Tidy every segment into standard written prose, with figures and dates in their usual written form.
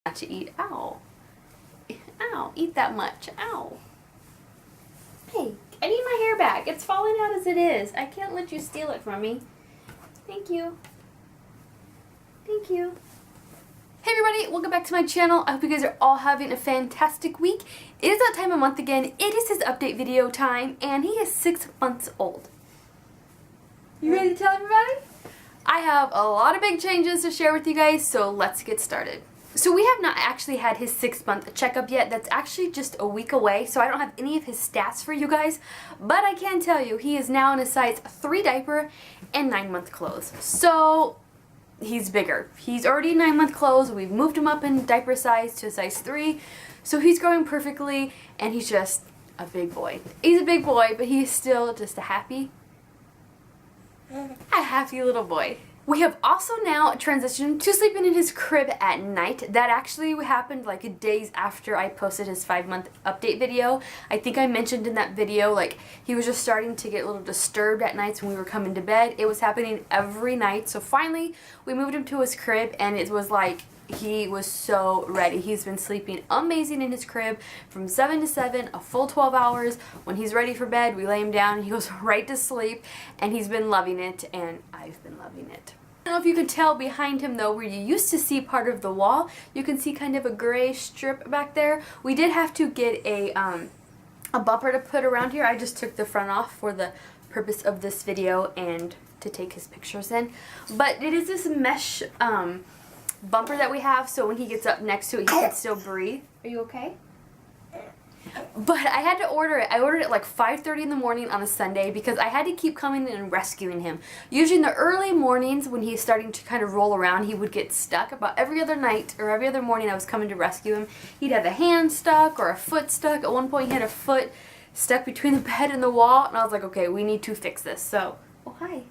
Not to eat. Ow. Ow. Eat that much. Ow. Hey, I need my hair back. It's falling out as it is. I can't let you steal it from me. Thank you. Thank you. Hey everybody, welcome back to my channel. I hope you guys are all having a fantastic week. It is that time of month again. It is his update video time, and he is 6 months old. You ready to tell everybody? I have a lot of big changes to share with you guys, so let's get started. So we have not actually had his 6-month checkup yet. That's actually just a week away, so I don't have any of his stats for you guys. But I can tell you, he is now in a size 3 diaper and 9-month clothes. So he's bigger. He's already 9-month clothes. We've moved him up in diaper size to a size 3. So he's growing perfectly, and he's just a big boy. He's a big boy, but he's still just a happy little boy. We have also now transitioned to sleeping in his crib at night. That actually happened like days after I posted his 5-month update video. I think I mentioned in that video like he was just starting to get a little disturbed at nights when we were coming to bed. It was happening every night. So finally we moved him to his crib, and it was like he was so ready. He's been sleeping amazing in his crib from 7 to 7, a full 12 hours. When he's ready for bed, we lay him down and he goes right to sleep, and he's been loving it, and I've been loving it. I don't know if you can tell behind him though, where you used to see part of the wall, you can see kind of a gray strip back there. We did have to get a bumper to put around here. I just took the front off for the purpose of this video and to take his pictures in. But it is this mesh bumper that we have, so when he gets up next to it, he can still breathe. Are you okay? But I had to order it. I ordered it like 5:30 in the morning on a Sunday because I had to keep coming in and rescuing him. Usually in the early mornings when he's starting to kind of roll around, he would get stuck. About every other night or every other morning I was coming to rescue him, he'd have a hand stuck or a foot stuck. At one point he had a foot stuck between the bed and the wall, and I was like, okay, we need to fix this. So, oh hi.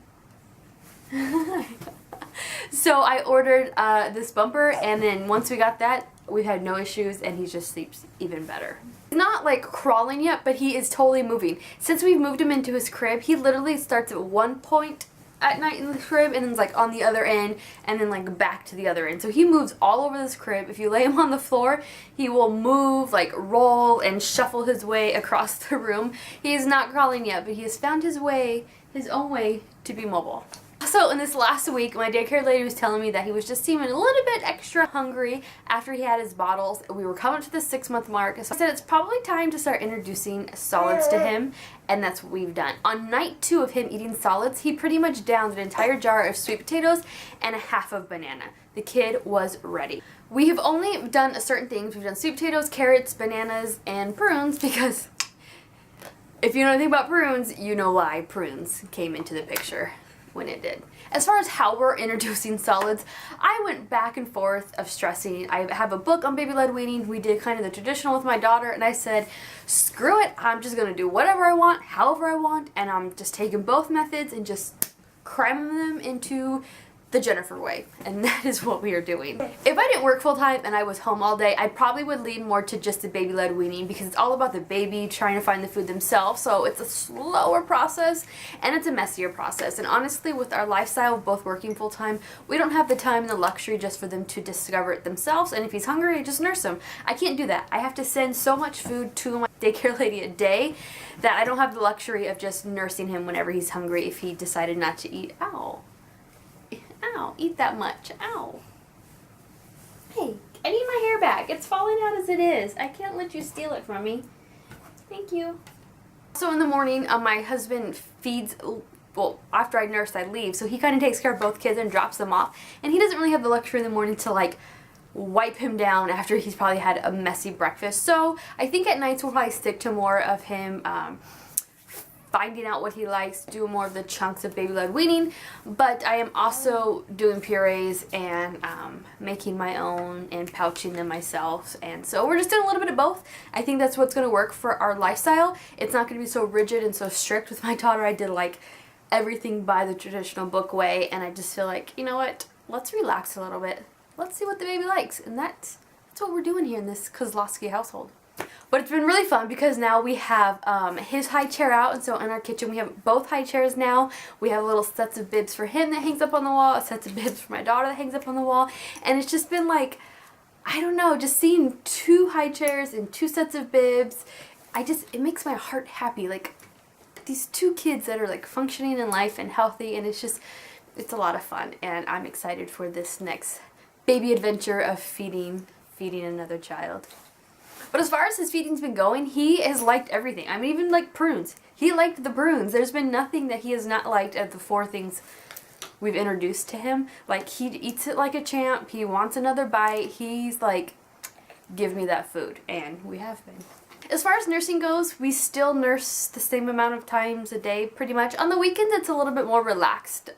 So I ordered this bumper, and then once we got that, we've had no issues, and he just sleeps even better. He's not like crawling yet, but he is totally moving. Since we've moved him into his crib, he literally starts at one point at night in the crib and then like on the other end, and then like back to the other end. So he moves all over this crib. If you lay him on the floor, he will move, like roll and shuffle his way across the room. He is not crawling yet, but he has found his own way to be mobile. So in this last week, my daycare lady was telling me that he was just seeming a little bit extra hungry after he had his bottles. We were coming to the 6-month mark, so I said it's probably time to start introducing solids to him, and that's what we've done. On night 2 of him eating solids, he pretty much downed an entire jar of sweet potatoes and a half of banana. The kid was ready. We have only done certain things. We've done sweet potatoes, carrots, bananas, and prunes because if you know anything about prunes, you know why prunes came into the picture when it did. As far as how we're introducing solids, I went back and forth of stressing. I have a book on baby-led weaning. We did kind of the traditional with my daughter, and I said, screw it, I'm just gonna do whatever I want, however I want, and I'm just taking both methods and just cramming them into the Jennifer way, and that is what we are doing. If I didn't work full-time and I was home all day, I probably would lean more to just the baby-led weaning because it's all about the baby trying to find the food themselves, so it's a slower process and it's a messier process. And honestly, with our lifestyle of both working full-time, we don't have the time and the luxury just for them to discover it themselves, and if he's hungry, I just nurse him. I can't do that. I have to send so much food to my daycare lady a day that I don't have the luxury of just nursing him whenever he's hungry if he decided not to eat. Ow. Ow, eat that much. Ow. Hey, I need my hair back. It's falling out as it is. I can't let you steal it from me. Thank you. So in the morning, my husband feeds, well, after I nurse, I leave. So he kind of takes care of both kids and drops them off. And he doesn't really have the luxury in the morning to like wipe him down after he's probably had a messy breakfast. So I think at nights we'll probably stick to more of him finding out what he likes, do more of the chunks of baby-led weaning, but I am also doing purees and making my own and pouching them myself, and so we're just doing a little bit of both. I think that's what's going to work for our lifestyle. It's not going to be so rigid and so strict. With my daughter, I did like everything by the traditional book way, and I just feel like, you know what, let's relax a little bit. Let's see what the baby likes, and that's what we're doing here in this Kozlowski household. But it's been really fun because now we have his high chair out, and so in our kitchen we have both high chairs now. We have little sets of bibs for him that hangs up on the wall, a set of bibs for my daughter that hangs up on the wall, and it's just been like, I don't know, just seeing 2 high chairs and 2 sets of bibs, it makes my heart happy. Like, these 2 kids that are like functioning in life and healthy, and it's a lot of fun, and I'm excited for this next baby adventure of feeding another child. But as far as his feeding's been going, he has liked everything. I mean, even like prunes. He liked the prunes. There's been nothing that he has not liked of the 4 things we've introduced to him. Like, he eats it like a champ. He wants another bite. He's like, give me that food. And we have been. As far as nursing goes, we still nurse the same amount of times a day, pretty much. On the weekends, it's a little bit more relaxed.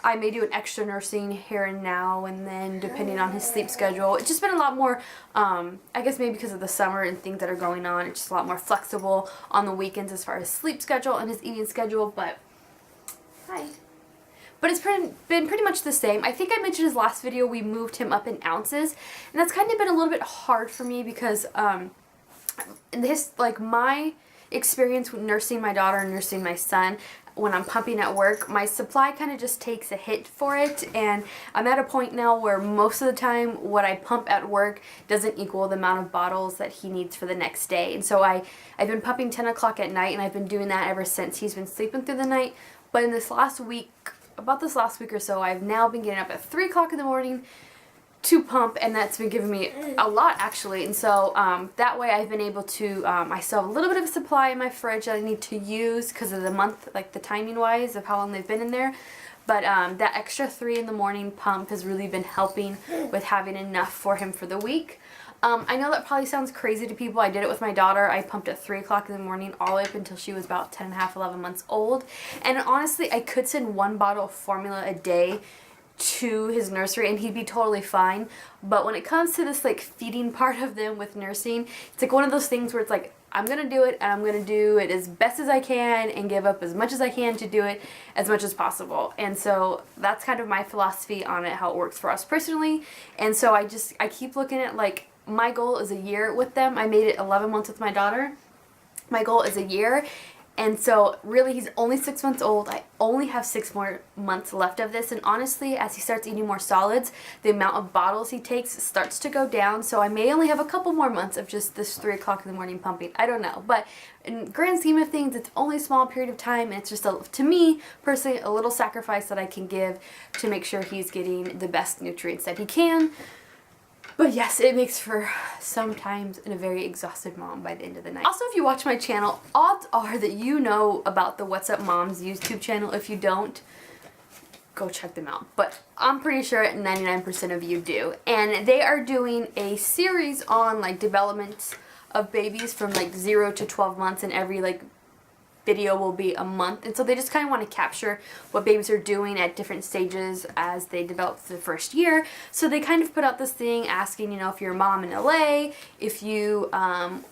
I may do an extra nursing here and now, and then depending on his sleep schedule. It's just been a lot more, I guess maybe because of the summer and things that are going on, it's just a lot more flexible on the weekends as far as sleep schedule and his eating schedule, but it's been pretty much the same. I think I mentioned his last video, we moved him up in ounces, and that's kind of been a little bit hard for me because my experience with nursing my daughter and nursing my son, when I'm pumping at work, my supply kind of just takes a hit for it, and I'm at a point now where most of the time what I pump at work doesn't equal the amount of bottles that he needs for the next day. And so I've been pumping 10 o'clock at night, and I've been doing that ever since he's been sleeping through the night. But in this last week or so, I've now been getting up at 3 o'clock in the morning to pump, and that's been giving me a lot, actually. And so that way I've been able to, I still have a little bit of a supply in my fridge that I need to use because of the month, like the timing wise of how long they've been in there. But that extra 3 in the morning pump has really been helping with having enough for him for the week. I know that probably sounds crazy to people. I did it with my daughter. I pumped at 3 o'clock in the morning all the way up until she was about 10 and a half, 11 months old. And honestly, I could send 1 bottle of formula a day to his nursery and he'd be totally fine. But when it comes to this like feeding part of them with nursing, it's like one of those things where it's like, I'm gonna do it and I'm gonna do it as best as I can and give up as much as I can to do it as much as possible. And so that's kind of my philosophy on it, how it works for us personally. And so I keep looking at, like, my goal is a year with them. I made it 11 months with my daughter. My goal is a year. And so really he's only 6 months old. I only have 6 more months left of this, and honestly as he starts eating more solids, the amount of bottles he takes starts to go down, so I may only have a couple more months of just this 3 o'clock in the morning pumping. I don't know, but in the grand scheme of things, it's only a small period of time, and it's just, to me personally, a little sacrifice that I can give to make sure he's getting the best nutrients that he can. But yes, it makes for sometimes a very exhausted mom by the end of the night. Also, if you watch my channel, odds are that you know about the What's Up Moms YouTube channel. If you don't, go check them out. But I'm pretty sure 99% of you do. And they are doing a series on like development of babies from like 0 to 12 months, and every like video will be a month, and so they just kind of want to capture what babies are doing at different stages as they develop for the first year. So they kind of put out this thing asking, you know, if you're a mom in LA, if you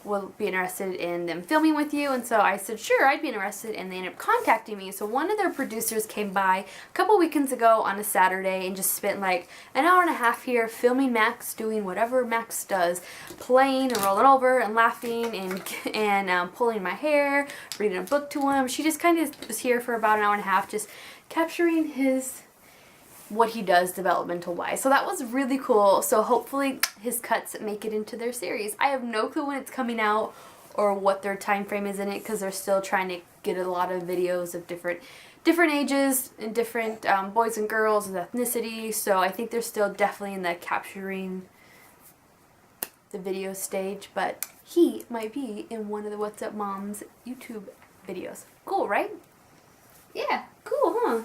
will be interested in them filming with you. And so I said sure, I'd be interested, and they ended up contacting me. So one of their producers came by a couple weekends ago on a Saturday and just spent like an hour and a half here filming Max doing whatever Max does, playing and rolling over and laughing and pulling my hair, reading a book to him. She just kind of was here for about an hour and a half just capturing what he does developmental wise. So that was really cool. So hopefully his cuts make it into their series. I have no clue when it's coming out or what their time frame is in it, because they're still trying to get a lot of videos of different ages and different boys and girls and ethnicity. So I think they're still definitely in the capturing the video stage, but he might be in one of the What's Up Moms YouTube videos. Cool, right? Yeah, cool, huh?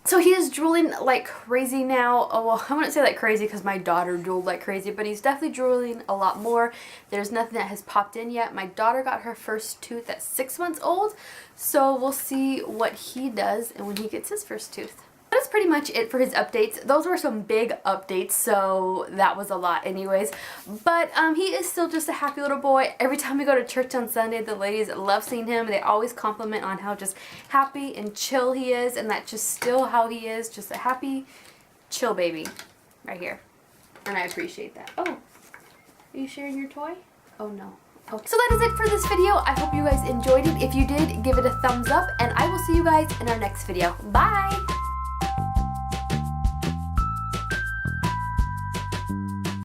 So he is drooling like crazy now. Oh, well, I wouldn't say like crazy because my daughter drooled like crazy, but he's definitely drooling a lot more. There's nothing that has popped in yet. My daughter got her first tooth at 6 months old, so we'll see what he does and when he gets his first tooth. That's pretty much it for his updates. Those were some big updates, so that was a lot anyways. But he is still just a happy little boy. Every time we go to church on Sunday, the ladies love seeing him. They always compliment on how just happy and chill he is, and that's just still how he is, just a happy, chill baby right here. And I appreciate that. Oh, are you sharing your toy? Oh no. Okay. So that is it for this video. I hope you guys enjoyed it. If you did, give it a thumbs up, and I will see you guys in our next video. Bye!